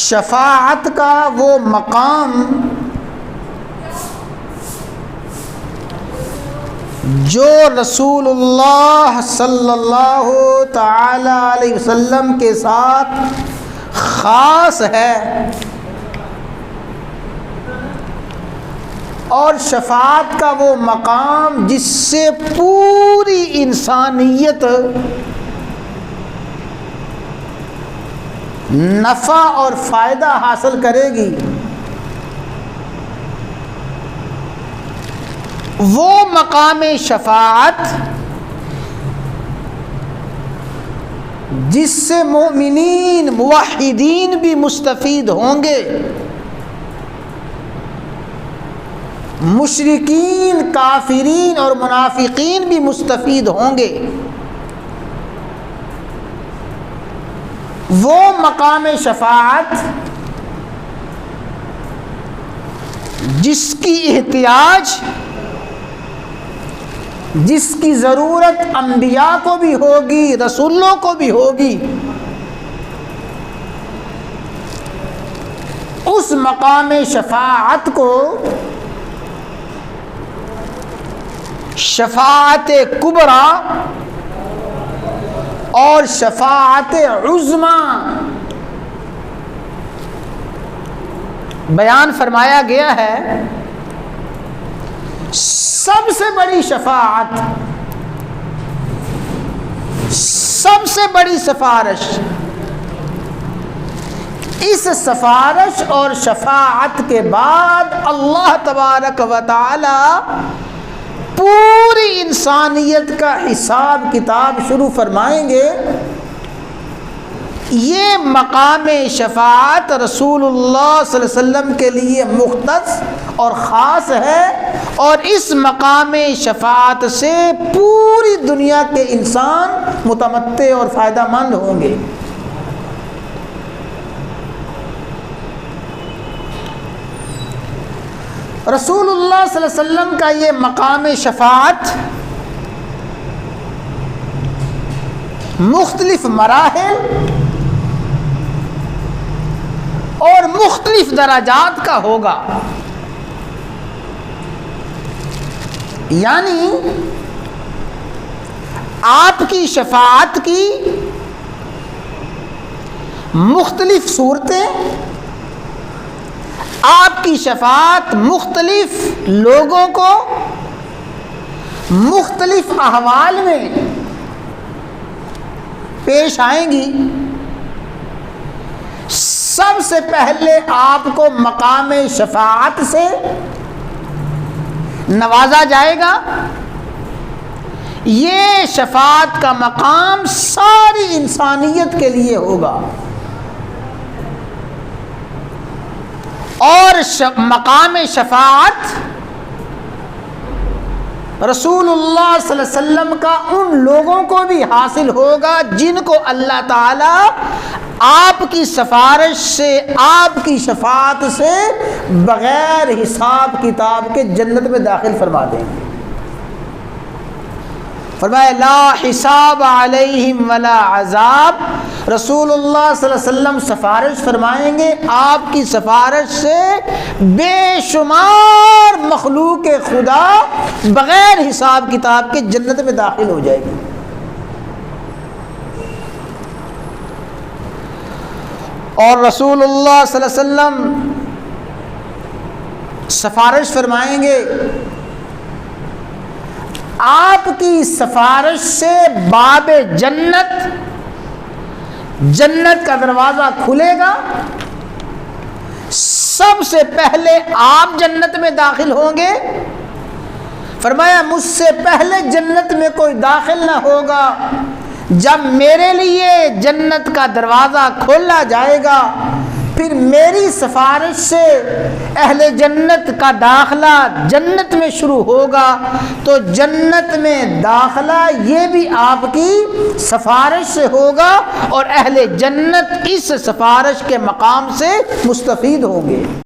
شفاعت کا وہ مقام جو رسول اللہ صلی اللہ تعالی علیہ وسلم کے ساتھ خاص ہے، اور شفاعت کا وہ مقام جس سے پوری انسانیت نفع اور فائدہ حاصل کرے گی، وہ مقام شفاعت جس سے مومنین موحدین بھی مستفید ہوں گے، مشرکین کافرین اور منافقین بھی مستفید ہوں گے، وہ مقام شفاعت جس کی احتیاج، جس کی ضرورت انبیاء کو بھی ہوگی، رسولوں کو بھی ہوگی، اس مقام شفاعت کو شفاعت کبریٰ اور شفاعت عظمیٰ بیان فرمایا گیا ہے۔ سب سے بڑی شفاعت، سب سے بڑی سفارش، اس سفارش اور شفاعت کے بعد اللہ تبارک و تعالی پوری انسانیت کا حساب کتاب شروع فرمائیں گے۔ یہ مقام شفاعت رسول اللہ صلی اللہ علیہ وسلم کے لیے مختص اور خاص ہے، اور اس مقام شفاعت سے پوری دنیا کے انسان متمتع اور فائدہ مند ہوں گے۔ رسول اللہ صلی اللہ علیہ وسلم کا یہ مقام شفاعت مختلف مراحل اور مختلف درجات کا ہوگا، یعنی آپ کی شفاعت کی مختلف صورتیں، آپ کی شفاعت مختلف لوگوں کو مختلف احوال میں پیش آئیں گی۔ سب سے پہلے آپ کو مقام شفاعت سے نوازا جائے گا۔ یہ شفاعت کا مقام ساری انسانیت کے لیے ہوگا، اور مقام شفاعت رسول اللہ صلی اللہ علیہ وسلم کا ان لوگوں کو بھی حاصل ہوگا جن کو اللہ تعالیٰ آپ کی سفارش سے، آپ کی شفاعت سے بغیر حساب کتاب کے جنت میں داخل فرما دیں گے۔ فرمایا لا حساب علیہم ولا عذاب، رسول اللہ صلی اللہ علیہ وسلم سفارش فرمائیں گے، آپ کی سفارش سے بے شمار مخلوق خدا بغیر حساب کتاب کے جنت میں داخل ہو جائے گی۔ اور رسول اللہ صلی اللہ علیہ وسلم سفارش فرمائیں گے، آپ کی سفارش سے باب جنت، جنت کا دروازہ کھلے گا، سب سے پہلے آپ جنت میں داخل ہوں گے۔ فرمایا مجھ سے پہلے جنت میں کوئی داخل نہ ہوگا، جب میرے لیے جنت کا دروازہ کھولا جائے گا پھر میری سفارش سے اہل جنت کا داخلہ جنت میں شروع ہوگا، تو جنت میں داخلہ یہ بھی آپ کی سفارش سے ہوگا، اور اہل جنت اس سفارش کے مقام سے مستفید ہوں گے۔